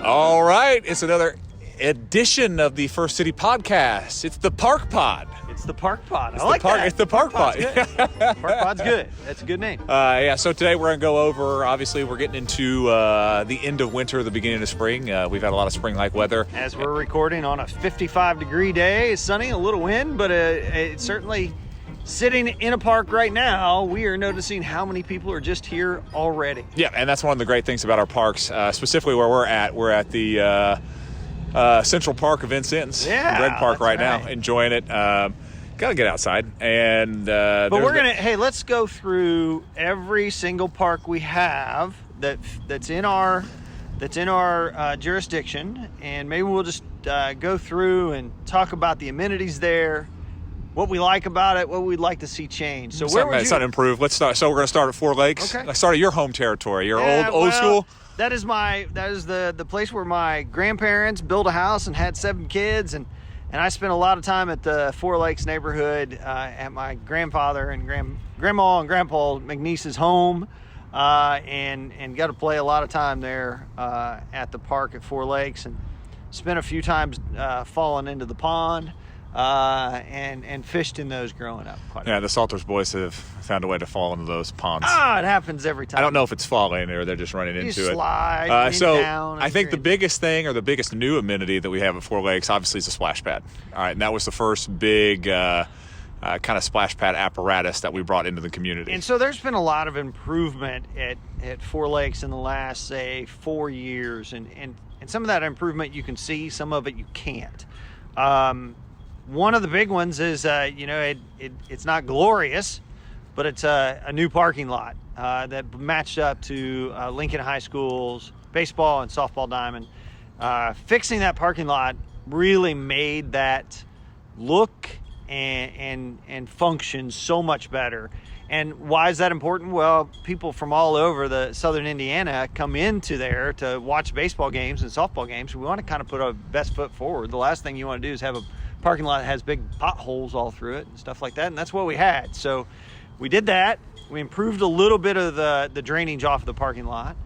All right, it's another edition of the First City Podcast. It's the Park Pod. It's the Park Pod. It's the Park Pod. Park Pod's good. That's a good name. So today we're going to go over, obviously, we're getting into the end of winter, the beginning of spring. We've had a lot of spring-like weather. As we're recording on a 55-degree day, it's sunny, a little wind, but it's certainly sitting in a park right now. We are noticing how many people are just here already. Yeah, and that's one of the great things about our parks, specifically where we're at. We're at the Central Park of Vincennes, Greg Park right now, enjoying it. Got to get outside, and but we're gonna. Hey, let's go through every single park we have that's in our jurisdiction, and maybe we'll just go through and talk about the amenities there, what we like about it, what we'd like to see change. So where would you improve? Let's start. So we're gonna start at Four Lakes. Okay. Let's start at your home territory. Your old school. That is the place where my grandparents built a house and had 7 kids, and I spent a lot of time at the Four Lakes neighborhood at my grandfather and grandma and grandpa McNeece's home, and got to play a lot of time there at the park at Four Lakes, and spent a few times falling into the pond and fished in those growing up. The Salters boys have found a way to fall into those ponds. It happens every time. I don't know if it's falling or they're just running into it. Slide down. I think the biggest thing, or the biggest new amenity that we have at Four Lakes, obviously, is a splash pad. All right, and that was the first big kind of splash pad apparatus that we brought into the community. And so there's been a lot of improvement at Four Lakes in the last, say, 4 years, and some of that improvement you can see, some of it you can't. One of the big ones is, it's not glorious, but it's a new parking lot that matched up to Lincoln High School's baseball and softball diamond. Fixing that parking lot really made that look and function so much better. And why is that important? Well, people from all over the southern Indiana come into there to watch baseball games and softball games. We want to kind of put our best foot forward. The last thing you want to do is have a parking lot that has big potholes all through it and stuff like that, and that's what we had. So we did that. We improved a little bit of the drainage off of the parking lot,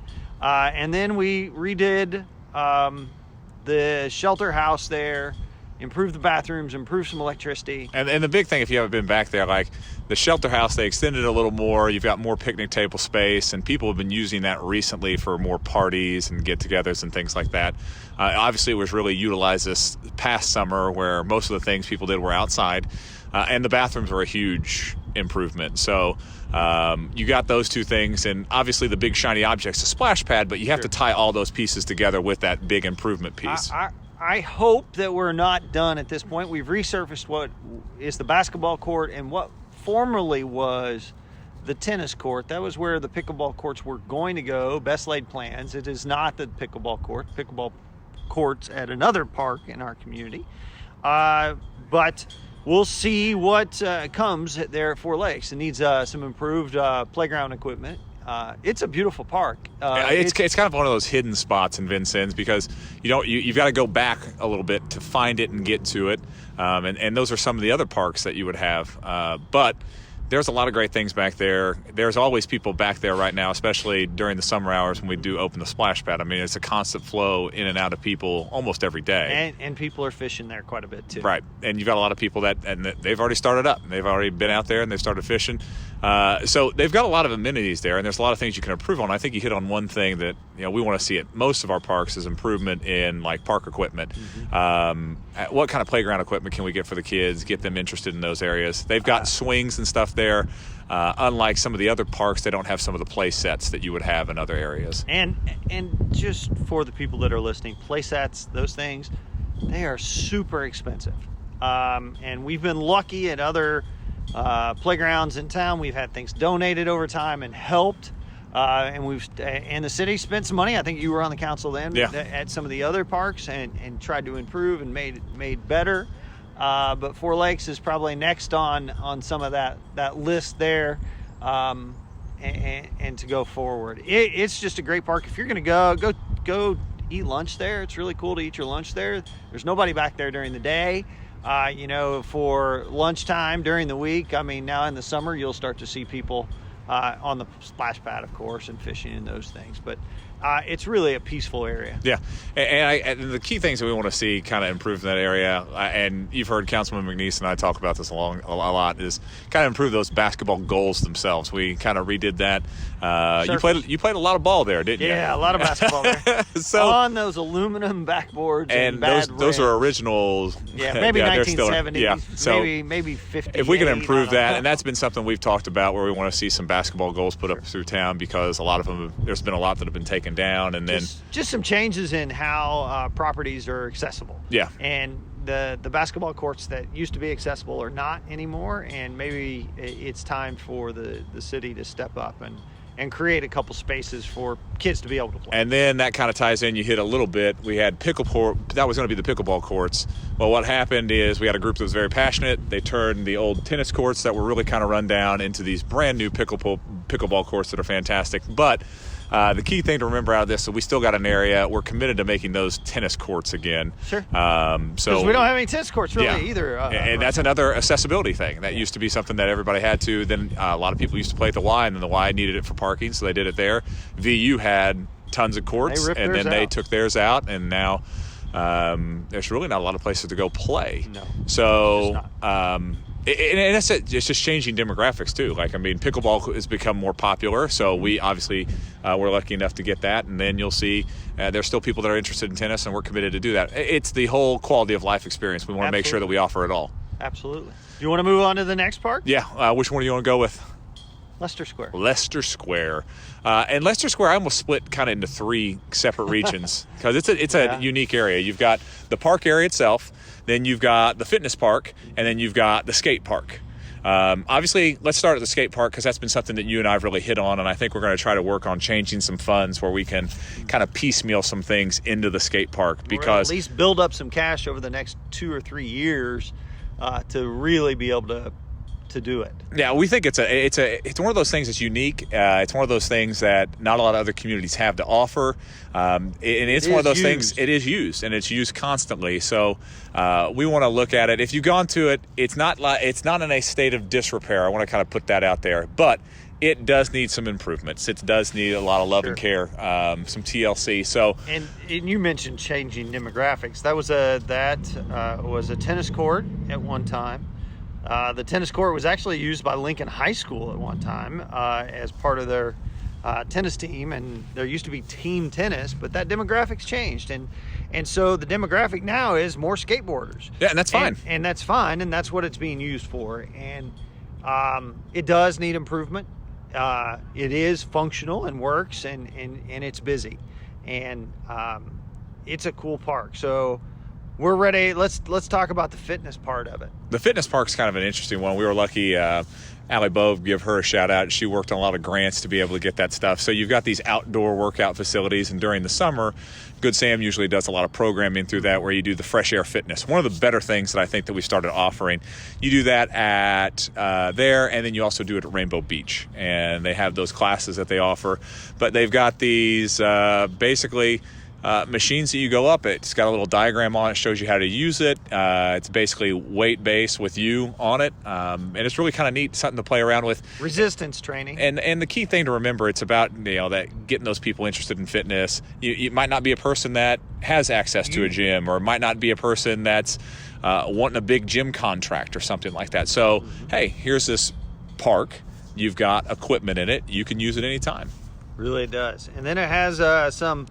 and then we redid the shelter house there, improved the bathrooms, improved some electricity. And the big thing, if you haven't been back there, like the shelter house, they extended it a little more. You've got more picnic table space, and people have been using that recently for more parties and get-togethers and things like that. Obviously, it was really utilized this past summer, where most of the things people did were outside, and the bathrooms were a huge improvement. So you got those two things, and obviously the big shiny object's a splash pad, but you have to tie all those pieces together with that big improvement piece. I hope that we're not done at this point. We've resurfaced what is the basketball court and what formerly was the tennis court. That was where the pickleball courts were going to go, best laid plans. It is not the pickleball court. Pickleball courts at another park in our community. But we'll see what comes there at Four Lakes. It needs some improved playground equipment. It's a beautiful park. It's kind of one of those hidden spots in Vincennes, because you've got to go back a little bit to find it and get to it. And those are some of the other parks that you would have. But there's a lot of great things back there. There's always people back there right now, especially during the summer hours when we do open the splash pad. I mean, it's a constant flow in and out of people almost every day. And people are fishing there quite a bit too. Right. And you've got a lot of people and they've already started up. They've already been out there and they've started fishing. So they've got a lot of amenities there, and there's a lot of things you can improve on. I think you hit on one thing that we want to see at most of our parks is improvement in like park equipment. Mm-hmm. What kind of playground equipment can we get for the kids, get them interested in those areas? They've got swings and stuff there. Unlike some of the other parks, they don't have some of the play sets that you would have in other areas. And just for the people that are listening, play sets, those things, they are super expensive. And we've been lucky at other playgrounds in town. We've had things donated over time and helped. And the city spent some money. I think you were on the council then at some of the other parks and tried to improve and made better. But Four Lakes is probably next on some of that list there, and to go forward. It's just a great park. If you're going to go eat lunch there, it's really cool to eat your lunch there. There's nobody back there during the day. For lunchtime during the week, I mean, now in the summer, you'll start to see people on the splash pad, of course, and fishing and those things. But it's really a peaceful area. Yeah, and the key things that we want to see kind of improve in that area, and you've heard Councilman McNeece and I talk about this a lot, is kind of improve those basketball goals themselves. We kind of redid that. You played a lot of ball there, didn't you? Yeah, a lot of basketball there. So on those aluminum backboards and those are originals. Yeah, maybe 1970s. Yeah, so maybe 50. If we can improve that, and that's been something we've talked about, where we want to see some basketball goals put up through town, because a lot of them, there's been a lot that have been taken down, and then just some changes in how properties are accessible. Yeah, and the basketball courts that used to be accessible are not anymore, and maybe it's time for the city to step up and create a couple spaces for kids to be able to play. And then that kind of ties in, you hit a little bit, we had that was going to be the pickleball courts. Well, what happened is we had a group that was very passionate. They turned the old tennis courts that were really kind of run down into these brand new pickleball courts that are fantastic. But the key thing to remember out of this, so we still got an area. We're committed to making those tennis courts again. Sure. So we don't have any tennis courts really either. And that's another accessibility thing. That used to be something that everybody had to. Then a lot of people used to play at the Y, and then the Y needed it for parking, so they did it there. VU had tons of courts, and then they took theirs out, and now there's really not a lot of places to go play. No. So and it's just changing demographics too. Like, I mean, pickleball has become more popular, so we obviously we're lucky enough to get that. And then you'll see there's still people that are interested in tennis, and we're committed to do that. It's the whole quality of life experience. We want to make sure that we offer it all. Absolutely. You want to move on to the next park? Yeah. Which one do you want to go with? Leicester Square. Leicester Square. And Leicester Square, I almost split kind of into three separate regions, because it's a unique area. You've got the park area itself, then you've got the fitness park, and then you've got the skate park. Obviously, let's start at the skate park, because that's been something that you and I have really hit on, and I think we're going to try to work on changing some funds where we can kind of piecemeal some things into the skate park, because at least build up some cash over the next 2 or 3 years to really be able to do it. Yeah, we think it's one of those things that's unique. It's one of those things that not a lot of other communities have to offer, and it's one of those things. It is used, and it's used constantly. So we want to look at it. If you've gone to it, it's not in a state of disrepair. I want to kind of put that out there, but it does need some improvements. It does need a lot of love and care, some TLC. So, and you mentioned changing demographics. That was a tennis court at one time. The tennis court was actually used by Lincoln High School at one time as part of their tennis team, and there used to be team tennis, but that demographics changed, and so the demographic now is more skateboarders. Yeah, and that's fine. And that's fine, and that's what it's being used for. And it does need improvement. It is functional and works, and it's busy, and it's a cool park. So we're ready. Let's talk about the fitness part of it. The fitness park's kind of an interesting one. We were lucky. Allie Bove, give her a shout out. She worked on a lot of grants to be able to get that stuff. So you've got these outdoor workout facilities, and during the summer, Good Sam usually does a lot of programming through that, where you do the fresh air fitness. One of the better things that I think that we started offering, you do that at there, and then you also do it at Rainbow Beach, and they have those classes that they offer. But they've got these basically machines that you go up. It's got a little diagram on it, shows you how to use it. It's basically weight based with you on it, and it's really kind of neat, something to play around with. Resistance training. And the key thing to remember, it's about that getting those people interested in fitness. You might not be a person that has access to a gym, or might not be a person that's wanting a big gym contract or something like that. So hey, here's this park. You've got equipment in it. You can use it anytime. Really does. And then it has some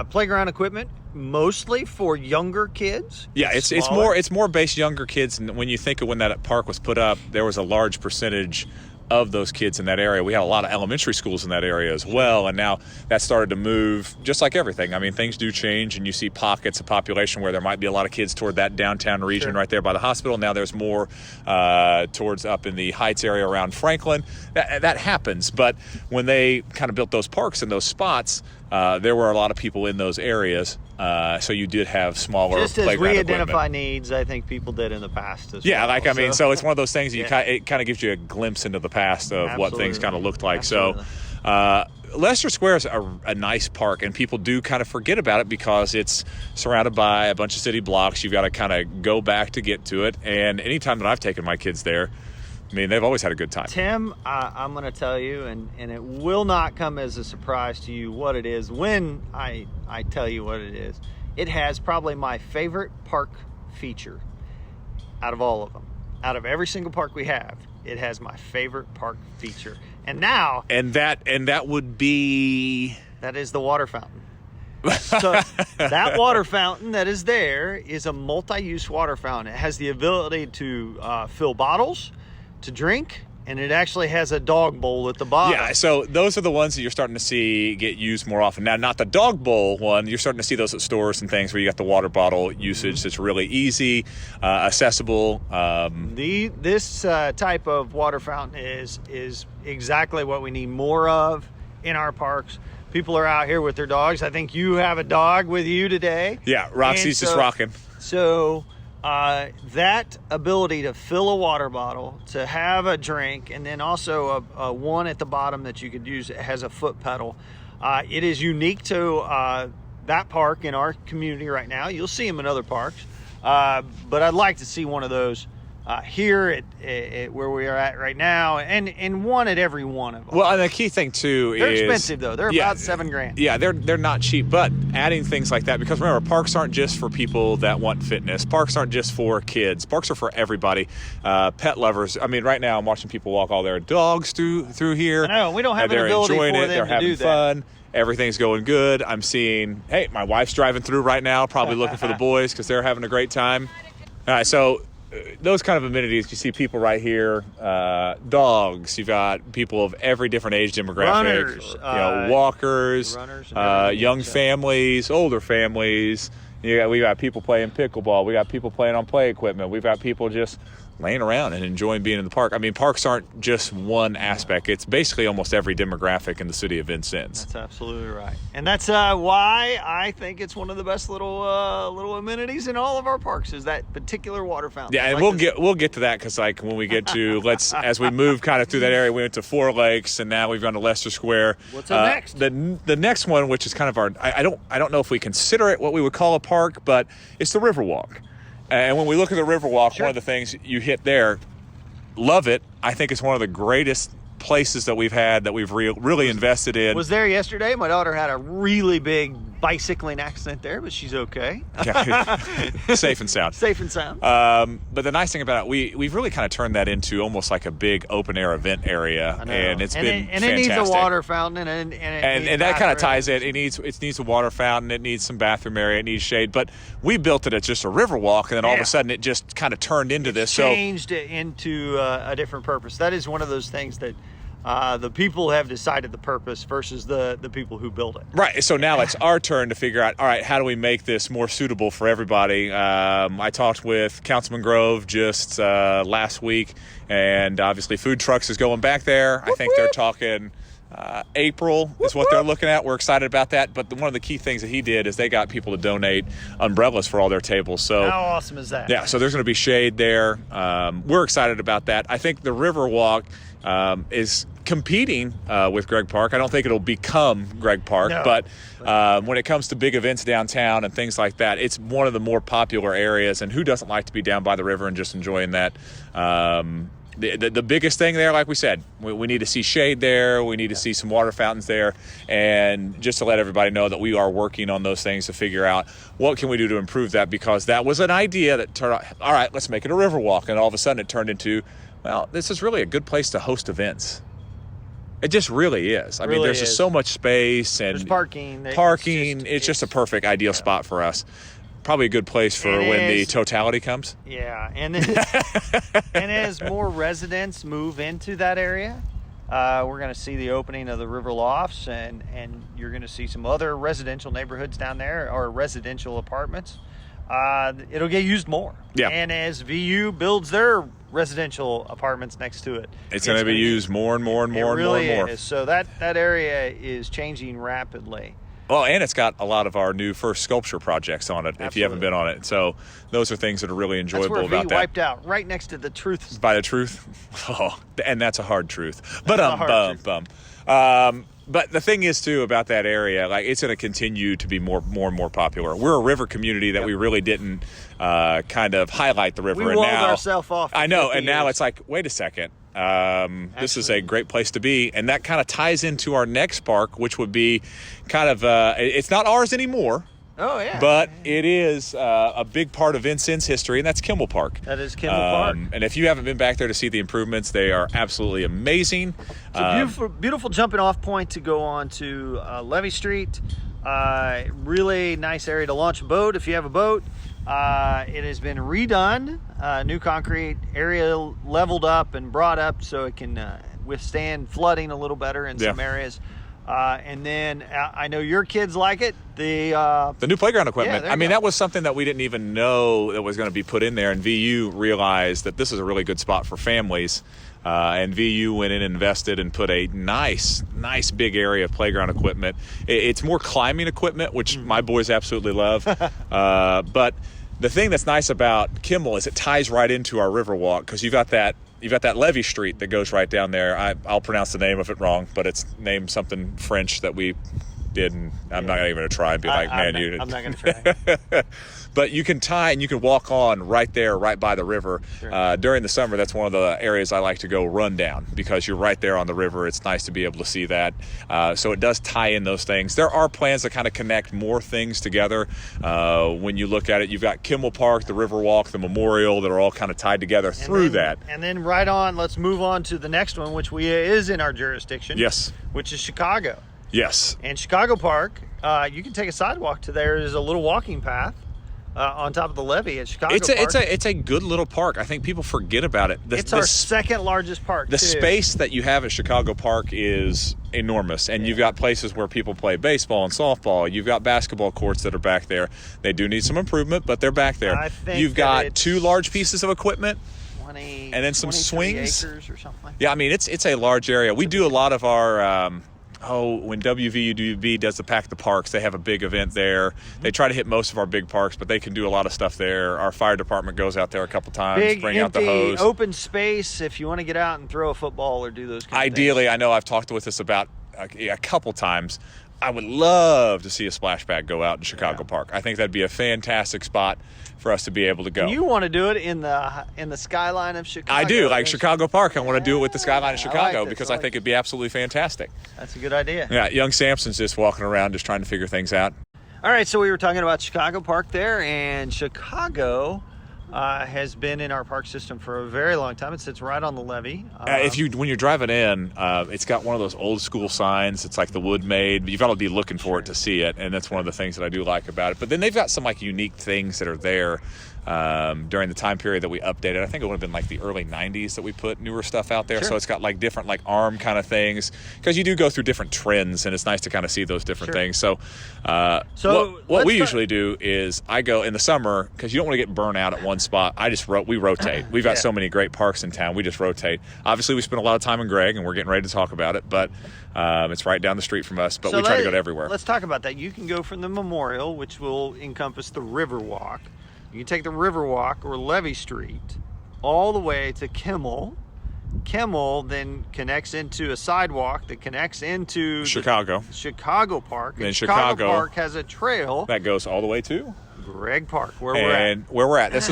playground equipment, mostly for younger kids. Yeah, it's more based younger kids. And when you think of when that park was put up, there was a large percentage of those kids in that area. We had a lot of elementary schools in that area as well, and now that started to move, just like everything. I mean, things do change, and you see pockets of population where there might be a lot of kids toward that downtown region right there by the hospital. Now there's more towards up in the Heights area around Franklin. That happens, but when they kind of built those parks in those spots, there were a lot of people in those areas, so you did have smaller just as playground we identify equipment. needs, I think people did in the past as yeah, well. So it's one of those things that it kind of gives you a glimpse into the past of what things kind of looked like. Absolutely. So Leicester Square is a nice park, and people do kind of forget about it because it's surrounded by a bunch of city blocks. You've got to kind of go back to get to it, and anytime that I've taken my kids there, I mean, they've always had a good time. Tim, I'm going to tell you, and it will not come as a surprise to you what it is when I tell you what it is. It has probably my favorite park feature out of all of them. Out of every single park we have, it has my favorite park feature. And now... And that would be... That is the water fountain. So that water fountain that is there is a multi-use water fountain. It has the ability to fill bottles, to drink, and it actually has a dog bowl at the bottom. Yeah, so those are the ones that you're starting to see get used more often. Now, not the dog bowl one. You're starting to see those at stores and things where you got the water bottle usage that's really easy, accessible. This type of water fountain is exactly what we need more of in our parks. People are out here with their dogs. I think you have a dog with you today. Yeah, Roxy's just rocking. So that ability to fill a water bottle, to have a drink, and then also a one at the bottom that you could use, it has a foot pedal. It is unique to that park in our community right now. You'll see them in other parks. But I'd like to see one of those here at where we are at right now, and one at every one of them. Well, and the key thing too they're is expensive though. They're about $7,000. Yeah, they're not cheap, but adding things like that, because remember, parks aren't just for people that want fitness. Parks aren't just for kids. Parks are for everybody. Pet lovers. I mean, right now I'm watching people walk all their dogs through here. I know, we don't have an they're ability enjoying for it. them They're to having do that. fun. Everything's going good. I'm seeing, hey, my wife's driving through right now, probably looking for the boys because they're having a great time. All right, so those kind of amenities, you see people right here, dogs, you've got people of every different age demographic, runners, walkers, runners young families, older families. We got people playing pickleball. We got people playing on play equipment. We've got people just laying around and enjoying being in the park. I mean, parks aren't just one aspect. It's basically almost every demographic in the city of Vincennes. That's absolutely right. And that's why I think it's one of the best little amenities in all of our parks is that particular water fountain. Yeah, and we'll get to that because like when we get to as we move kind of through that area, we went to Four Lakes and now we've gone to Leicester Square. What's up next? The next one, which is kind of I don't know if we consider it what we would call a park, but it's the Riverwalk. And when we look at the Riverwalk, Sure. One of the things you hit there, love it. I think it's one of the greatest places that we've had that we've really invested in. Was there yesterday. My daughter had a really big bicycling accident there, but she's okay. Safe and sound. Safe and sound. But the nice thing about it, we've really kind of turned that into almost like a big open air event area, and it's been and fantastic. it needs a water fountain, and that kind of ties it. It needs a water fountain. It needs some bathroom area. It needs shade. But we built it as just a Riverwalk, and then all of a sudden it just kind of turned into this. Changed it into a different purpose. That is one of those things that the people have decided the purpose versus the people who build it. Right. So now it's our turn to figure out, all right, how do we make this more suitable for everybody? I talked with Councilman Grove just last week, and obviously food trucks is going back there. I think they're talking April is what they're looking at. We're excited about that. But one of the key things that he did is they got people to donate umbrellas for all their tables. So how awesome is that? Yeah, so there's going to be shade there. We're excited about that. I think the Riverwalk is competing with Gregg Park. I don't think it'll become Gregg Park, No. but when it comes to big events downtown and things like that, it's one of the more popular areas. And who doesn't like to be down by the river and just enjoying that? The biggest thing there, like we said, we need to see shade there. We need to see some water fountains there. And just to let everybody know that we are working on those things to figure out what can we do to improve that, because that was an idea that turned out, all right, let's make it a Riverwalk. And all of a sudden it turned into, well, this is really a good place to host events. It just really is. I mean, there's just so much space and there's parking. It's just a perfect ideal spot for us. Probably a good place for when the totality comes. Yeah, and as more residents move into that area, we're going to see the opening of the River Lofts, and you're going to see some other residential neighborhoods down there, or residential apartments. It'll get used more. Yeah. And as VU builds their residential apartments next to it, it's going to be used more and more and more and more and more. Is. So that area is changing rapidly. Well, and it's got a lot of our new first sculpture projects on it. Absolutely. If you haven't been on it, so those are things that are really enjoyable that's where about V that. wiped out right next to the truth. By the truth, oh, and that's a hard truth. But But the thing is too about that area, like it's going to continue to be more and more popular. We're a river community that we really didn't kind of highlight the river. We walled ourselves off. I know, and now years. it's like, wait a second. This is a great place to be. And that kind of ties into our next park, which would be kind of, it's not ours anymore. Oh, yeah. But it is a big part of Vincennes history, and that's Kimball Park. That is Kimball Park. And if you haven't been back there to see the improvements, they are absolutely amazing. It's a beautiful, beautiful jumping off point to go on to Levee Street. Really nice area to launch a boat if you have a boat. It has been redone, new concrete area leveled up and brought up so it can withstand flooding a little better in some areas. And then I know your kids like it. The new playground equipment. Yeah, I mean, that was something that we didn't even know that was going to be put in there. And VU realized that this is a really good spot for families. And VU went in and invested and put a nice big area of playground equipment. It's more climbing equipment, which my boys absolutely love. But the thing that's nice about Kimball is it ties right into our Riverwalk, because you've got that Levee Street that goes right down there. I'll pronounce the name of it wrong, but it's named something French that we did, and I'm not even going to try and be like, man, I'm not going to try. But you can tie and you can walk on right there, right by the river. Sure. During the summer, that's one of the areas I like to go run down, because you're right there on the river. It's nice to be able to see that. So it does tie in those things. There are plans to kind of connect more things together. When you look at it, you've got Kimball Park, the Riverwalk, the Memorial, that are all kind of tied together through that. And then right on, let's move on to the next one, which is in our jurisdiction. Yes. Which is Chicago. Yes. And Chicago Park, you can take a sidewalk to there. There's a little walking path on top of the levee at Chicago Park. It's a good little park. I think people forget about it. It's our second largest park. The space that you have at Chicago Park is enormous, and you've got places where people play baseball and softball. You've got basketball courts that are back there. They do need some improvement, but they're back there. You've got 2 large pieces of equipment. And then some swings. Acres or something like that. Yeah, I mean, it's a large area. We do a lot of our when WVUB does the Pack the Parks, they have a big event there. They try to hit most of our big parks, but they can do a lot of stuff there. Our fire department goes out there a couple times, bring out the hose. Open space if you want to get out and throw a football or do those kind of things. Ideally, I know I've talked with this about a couple times. I would love to see a splash pad go out in Chicago Park. I think that'd be a fantastic spot for us to be able to go. You want to do it in the skyline of Chicago? I do, like Chicago Park. I want to do it with the skyline of Chicago because I think it'd be absolutely fantastic. That's a good idea. Yeah, young Samson's just walking around just trying to figure things out. All right, so we were talking about Chicago Park there, and Chicago has been in our park system for a very long time. It sits right on the levee. When you're driving in, it's got one of those old school signs. It's like the wood made. You've got to be looking for it to see it, and that's one of the things that I do like about it. But then they've got some like unique things that are there during the time period that we updated. I think it would have been like the early 90s that we put newer stuff out there. Sure. So it's got like different like arm kind of things, because you do go through different trends, and it's nice to kind of see those different things. So what we usually do is I go in the summer, because you don't want to get burnt out at one spot. We rotate. We've got so many great parks in town. We just rotate. Obviously, we spend a lot of time in Gregg, and we're getting ready to talk about it, but it's right down the street from us, but we try to go to everywhere. Let's talk about that. You can go from the Memorial, which will encompass the Riverwalk. You can take the Riverwalk or Levee Street all the way to Kimball. Kimball then connects into a sidewalk that connects into Chicago Park. And Chicago Park has a trail that goes all the way to Gregg Park, where we're at. This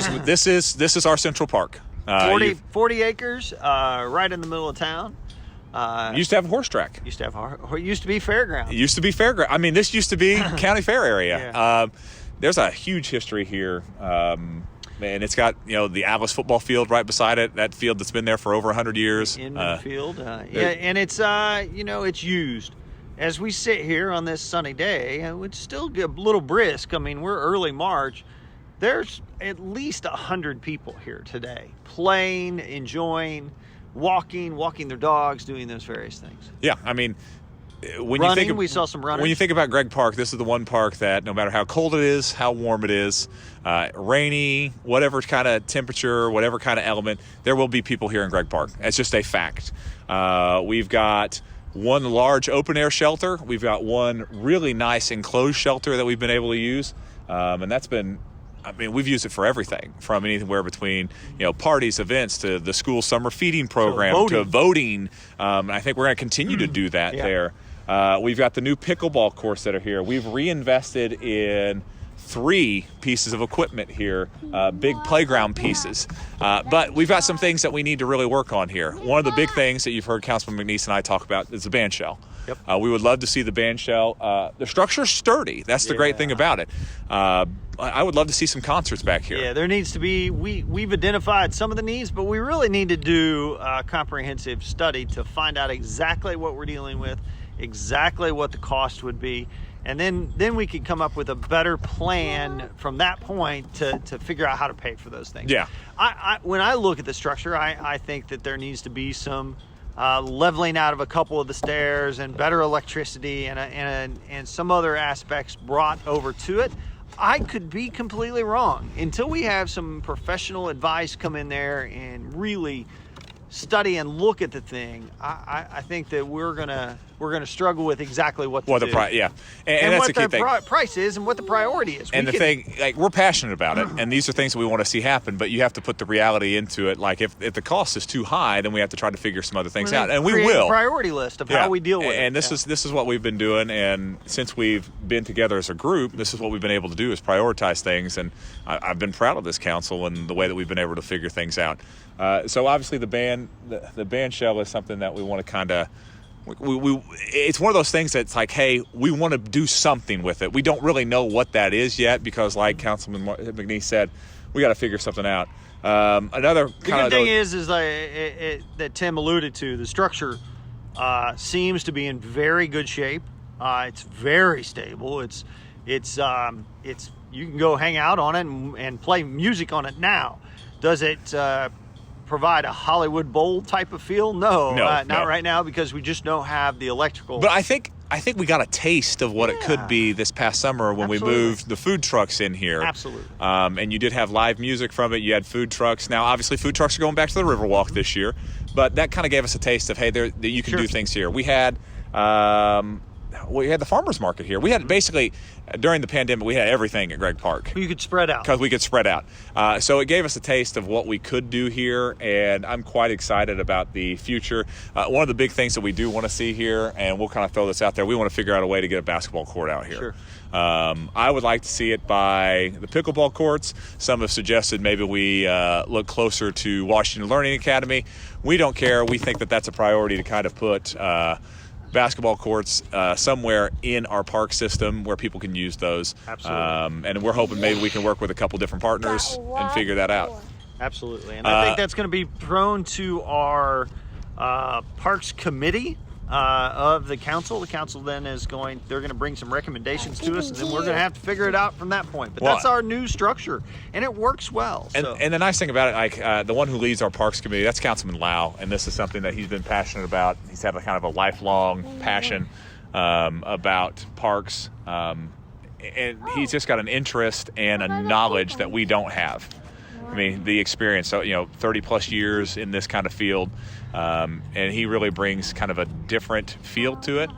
is our central park. 40 acres, right in the middle of town. Used to have a horse track. Used to be fairground. I mean, this used to be county fair area. Yeah. There's a huge history here. And it's got, the Alice football field right beside it. That field that's been there for over 100 years. Inman Field. And it's, it's used. As we sit here on this sunny day, it's still a little brisk. I mean, we're early March. There's at least 100 people here today, playing, enjoying, walking their dogs, doing those various things. Yeah, I mean, we saw some runners. When you think about Gregg Park, this is the one park that no matter how cold it is, how warm it is, rainy, whatever kind of temperature, whatever kind of element, there will be people here in Gregg Park. It's just a fact. We've got one large open air shelter. We've got one really nice enclosed shelter that we've been able to use. And that's been, we've used it for everything from anywhere between, parties, events, to the school summer feeding program, to voting. I think we're going to continue to do that there. We've got the new pickleball course that are here. We've reinvested in 3 pieces of equipment here, big playground pieces. But we've got some things that we need to really work on here. One of the big things that you've heard Councilman McNeece and I talk about is the band shell. Yep. We would love to see the band shell. The structure's sturdy. That's the great thing about it. I would love to see some concerts back here. Yeah, there needs to be, we've identified some of the needs, but we really need to do a comprehensive study to find out exactly what we're dealing with, exactly what the cost would be, and then we could come up with a better plan from that point to figure out how to pay for those things. Yeah. When I look at the structure, I think that there needs to be some leveling out of a couple of the stairs and better electricity and some other aspects brought over to it. I could be completely wrong. Until we have some professional advice come in there and really study and look at the thing, I think that we're gonna struggle with exactly what to do. The price, yeah, and that's what the key thing. Price is and what the priority is. And thing, like, we're passionate about it, and these are things that we want to see happen. But you have to put the reality into it. Like, if the cost is too high, then we have to try to figure some other things out, and we will. A priority list of how we deal with it. And this is what we've been doing. And since we've been together as a group, this is what we've been able to do, is prioritize things. And I've been proud of this council and the way that we've been able to figure things out. So obviously the band shell is something that we want to kind of. It's one of those things that's like, hey, we want to do something with it. We don't really know what that is yet because, like Councilman McNeece said, we got to figure something out. Another the good thing is that Tim alluded to, the structure seems to be in very good shape. It's very stable. It's you can go hang out on it and play music on it now. Does it provide a Hollywood Bowl type of feel? No, not right now, because we just don't have the electrical. But I think we got a taste of what it could be this past summer when we moved the food trucks in here. Absolutely. And you did have live music from it. You had food trucks. Now, obviously, food trucks are going back to the Riverwalk this year, but that kind of gave us a taste of, hey, you can do things here. We had the farmers market here. We had basically, during the pandemic, we had everything at Gregg Park. You could spread out. Because we could spread out. So it gave us a taste of what we could do here, and I'm quite excited about the future. One of the big things that we do want to see here, and we'll kind of throw this out there, we want to figure out a way to get a basketball court out here. Sure. I would like to see it by the pickleball courts. Some have suggested maybe we look closer to Washington Learning Academy. We don't care. We think that that's a priority to kind of put basketball courts somewhere in our park system where people can use those. Absolutely. And we're hoping maybe we can work with a couple different partners and figure that out. Absolutely. And I think that's going to be prone to our Parks Committee of the council. The council then they're going to bring some recommendations to us, and then we're going to have to figure it out from that point. But that's our new structure, and it works well. And the nice thing about it, like the one who leads our Parks Committee, that's Councilman Lau, and this is something that he's been passionate about. He's had a kind of a lifelong passion about parks, and he's just got an interest and a knowledge that we don't have. I mean, the experience, so 30 plus years in this kind of field, and he really brings kind of a different feel to it.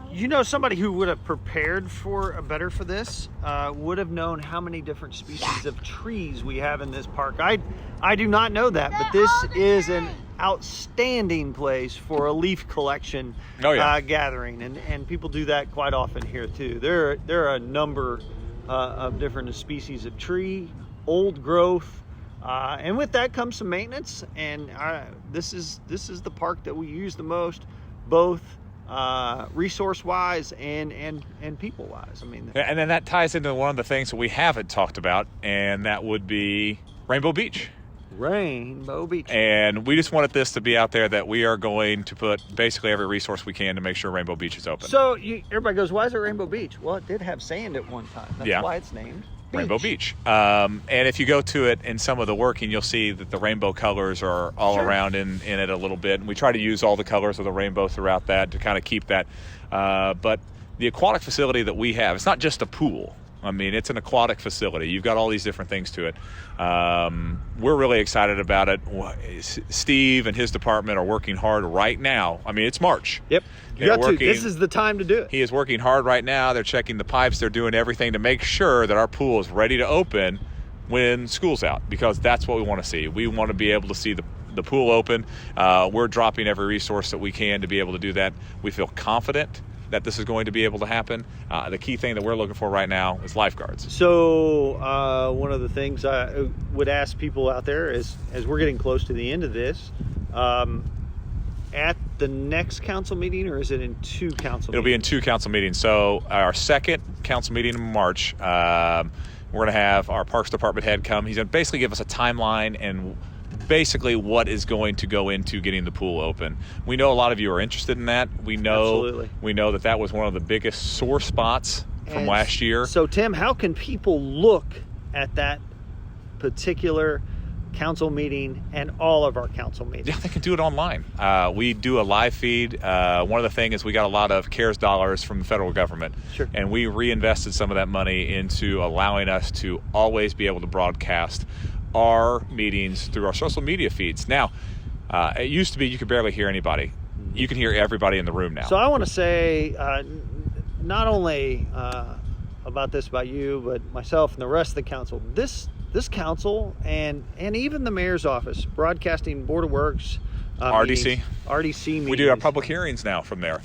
Somebody who would have prepared for this would have known how many different species of trees we have in this park. I do not know that, but this is an outstanding place for a leaf collection gathering, and people do that quite often here too. There are a number of different species of tree, old growth. And with that comes some maintenance, and this is the park that we use the most, both resource-wise and people-wise. I mean, and then that ties into one of the things that we haven't talked about, and that would be Rainbow Beach. Rainbow Beach. And we just wanted this to be out there that we are going to put basically every resource we can to make sure Rainbow Beach is open. So everybody goes, why is it Rainbow Beach? Well, it did have sand at one time. That's why it's named Rainbow Beach. And if you go to it in some of the working, you'll see that the rainbow colors are all around in it a little bit. And we try to use all the colors of the rainbow throughout that to kind of keep that. But the aquatic facility that we have, it's not just a pool. I mean, it's an aquatic facility. You've got all these different things to it. We're really excited about it. Steve and his department are working hard right now. I mean, it's March. Yep. This is the time to do it. He is working hard right now. They're checking the pipes. They're doing everything to make sure that our pool is ready to open when school's out, because that's what we want to see. We want to be able to see the pool open. We're dropping every resource that we can to be able to do that. We feel confident that this is going to be able to happen. The key thing that we're looking for right now is lifeguards. So one of the things I would ask people out there is, as we're getting close to the end of this, at the next council meeting, or is it in 2 council meetings? It'll be in 2 council meetings. So our second council meeting in March, we're going to have our Parks Department head come. He's going to basically give us a timeline and basically what is going to go into getting the pool open. We know a lot of you are interested in that. We know that was one of the biggest sore spots from last year. So Tim, how can people look at that particular council meeting and all of our council meetings? Yeah, they can do it online. We do a live feed. One of the things is we got a lot of CARES dollars from the federal government. Sure. And we reinvested some of that money into allowing us to always be able to broadcast our meetings through our social media feeds. Now, it used to be you could barely hear anybody. You can hear everybody in the room now. So I want to say not only about this about you, but myself and the rest of the council. This council and even the mayor's office, broadcasting Board of Works, RDC meetings. We do our public hearings now from there.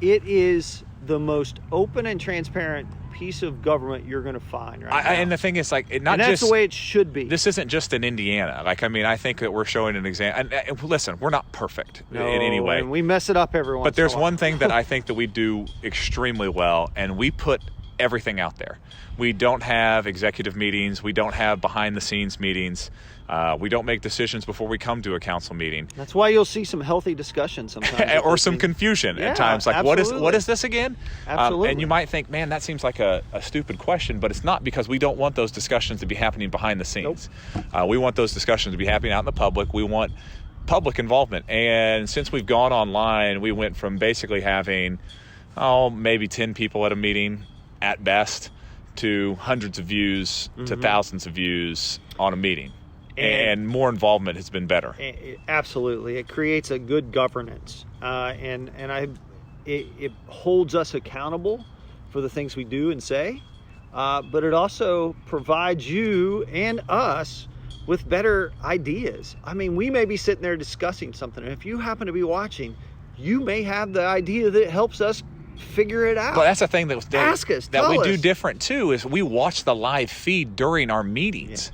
It is the most open and transparent piece of government you're going to find right now. And the thing is, like, and that's the way it should be. This isn't just in Indiana. Like, I mean, I think that we're showing an example. And listen, we're not perfect in any way. And we mess it up every once in a while. But there's one thing that I think that we do extremely well, and we put everything out there. We don't have executive meetings. We don't have behind-the-scenes meetings. We don't make decisions before we come to a council meeting. That's why you'll see some healthy discussion sometimes. Or some confusion at times. Like, what is this again? Absolutely. And you might think, man, that seems like a stupid question, but it's not, because we don't want those discussions to be happening behind the scenes. Nope. We want those discussions to be happening out in the public. We want public involvement. And since we've gone online, we went from basically having, maybe 10 people at a meeting at best, to hundreds of views, to thousands of views on a meeting. And more involvement has been better. Absolutely. It creates a good governance. It holds us accountable for the things we do and say. But it also provides you and us with better ideas. I mean, we may be sitting there discussing something, and if you happen to be watching, you may have the idea that helps us figure it out. But that's the thing that we do do different too, is we watch the live feed during our meetings.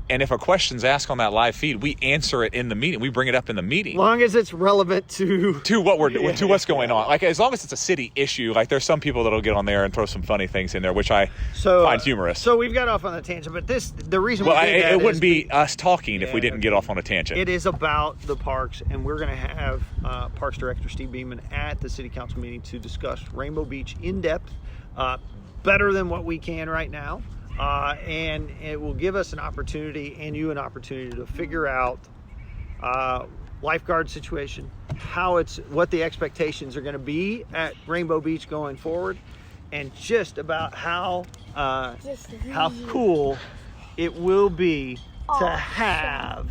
And if a question's asked on that live feed, we answer it in the meeting. We bring it up in the meeting. As long as it's relevant to what's going on. Like, as long as it's a city issue, like, there's some people that'll get on there and throw some funny things in there, which I find humorous. So we've got off on a tangent, but the reason it wouldn't be us talking if we didn't get off on a tangent. It is about the parks, and we're going to have Parks Director Steve Beeman at the City Council meeting to discuss Rainbow Beach in depth, better than what we can right now. And it will give us an opportunity, and you an opportunity, to figure out lifeguard situation, what the expectations are going to be at Rainbow Beach going forward, and just about how cool it will be to have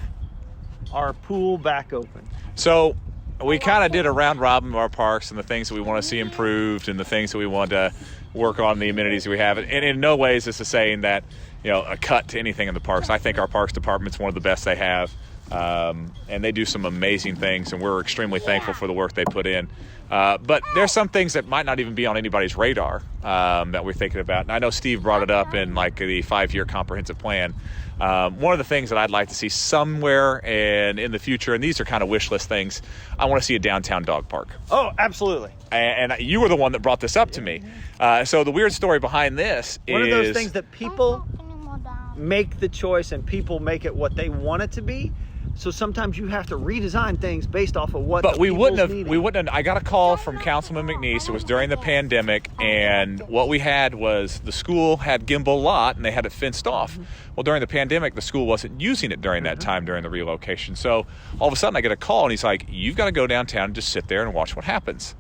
our pool back open. So we kind of did a round robin of our parks and the things that we want to see improved and the things that we want to work on, the amenities we have. And in no way is this a saying that, a cut to anything in the parks. I think our Parks Department's one of the best they have. And they do some amazing things, and we're extremely thankful for the work they put in. But there's some things that might not even be on anybody's radar that we're thinking about. And I know Steve brought it up in, like, the 5-year comprehensive plan. One of the things that I'd like to see somewhere and in the future, and these are kind of wish list things, I want to see a downtown dog park. Oh, absolutely. And you were the one that brought this up to me. So the weird story behind this is... one of those things that people make the choice, and people make it what they want it to be. So sometimes you have to redesign things based off of what. But we wouldn't have. I got a call from Councilman McNeece. It was during the pandemic, and what we had was the school had Kimball lot, and they had it fenced off. Well, during the pandemic, the school wasn't using it during that time during the relocation. So all of a sudden, I get a call, and he's like, "You've got to go downtown and just sit there and watch what happens."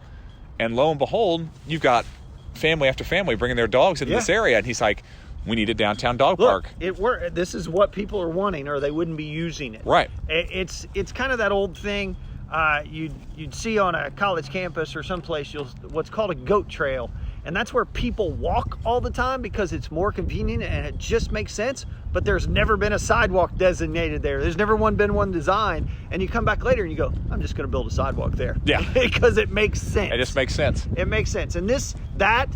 And lo and behold, you've got family after family bringing their dogs into this area, and he's like, "We need a downtown dog park." This is what people are wanting, or they wouldn't be using it. Right. It's kind of that old thing you'd see on a college campus or someplace, what's called a goat trail. And that's where people walk all the time because it's more convenient and it just makes sense. but there's never been a sidewalk designated there. There's never been one designed. And you come back later and you go, I'm just going to build a sidewalk there. Yeah. Because it makes sense. It just makes sense. It makes sense. And that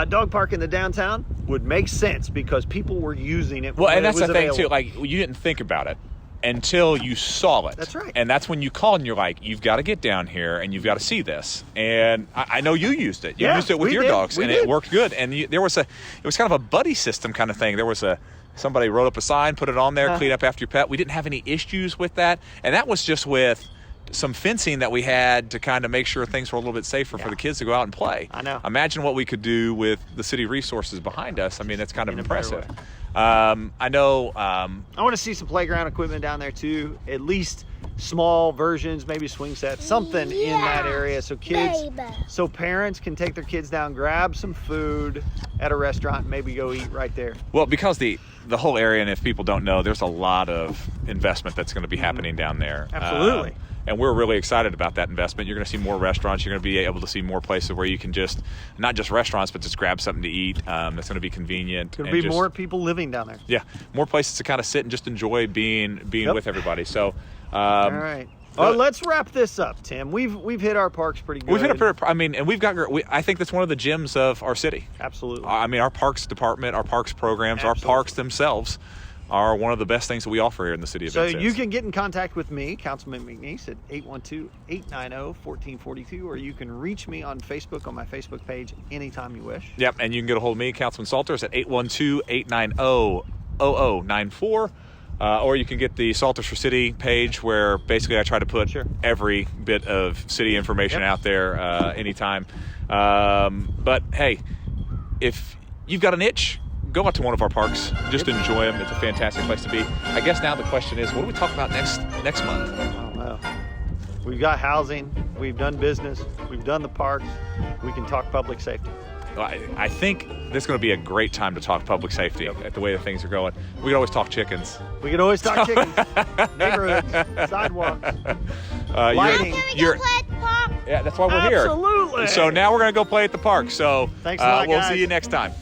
dog park in the downtown would make sense because people were using it. Well, and that's the thing, available. too. Like, you didn't think about it until you saw it. That's right. And that's when you called and you're like, you've got to get down here and you've got to see this. And I know you used it. You used it with your dogs, and it worked good. And it was kind of a buddy system kind of thing. There was somebody wrote up a sign, put it on there, clean up after your pet. We didn't have any issues with that. And that was just with some fencing that we had to kind of make sure things were a little bit safer for the kids to go out and play. I know. Imagine what we could do with the city resources behind us. I mean, that's kind of impressive. I know. I want to see some playground equipment down there too. At least small versions, maybe swing sets, something in that area, so parents can take their kids down, grab some food at a restaurant, and maybe go eat right there. Well, because the whole area, and if people don't know, there's a lot of investment that's going to be happening down there. Absolutely. And we're really excited about that investment. You're going to see more restaurants. You're going to be able to see more places where you can not just restaurants, but just grab something to eat. That's going to be convenient. There's going to be more people living down there. Yeah, more places to kind of sit and just enjoy being with everybody. So, all right. Well, let's wrap this up, Tim. We've hit our parks pretty good. We've hit and we've got. I think that's one of the gems of our city. Absolutely. I mean, our parks department, our parks programs, our parks themselves are one of the best things that we offer here in the city of Vincennes. So you can get in contact with me, Councilman McNeece, at 812-890-1442, or you can reach me on Facebook, on my Facebook page, anytime you wish. Yep, and you can get a hold of me, Councilman Salters, at 812-890-0094. Or you can get the Salters for City page, where basically I try to put every bit of city information out there anytime. But hey, if you've got an itch, go out to one of our parks. Just enjoy them. It's a fantastic place to be. I guess now the question is, what do we talk about next month? I don't know. We've got housing. We've done business. We've done the parks. We can talk public safety. I think this is going to be a great time to talk public safety at the way that things are going. We can always talk chickens. We can always talk chickens, neighborhoods, sidewalks, lighting. Yeah, that's why we're here. Absolutely. So now we're going to go play at the park. So thanks a lot, we'll guys. see you next time.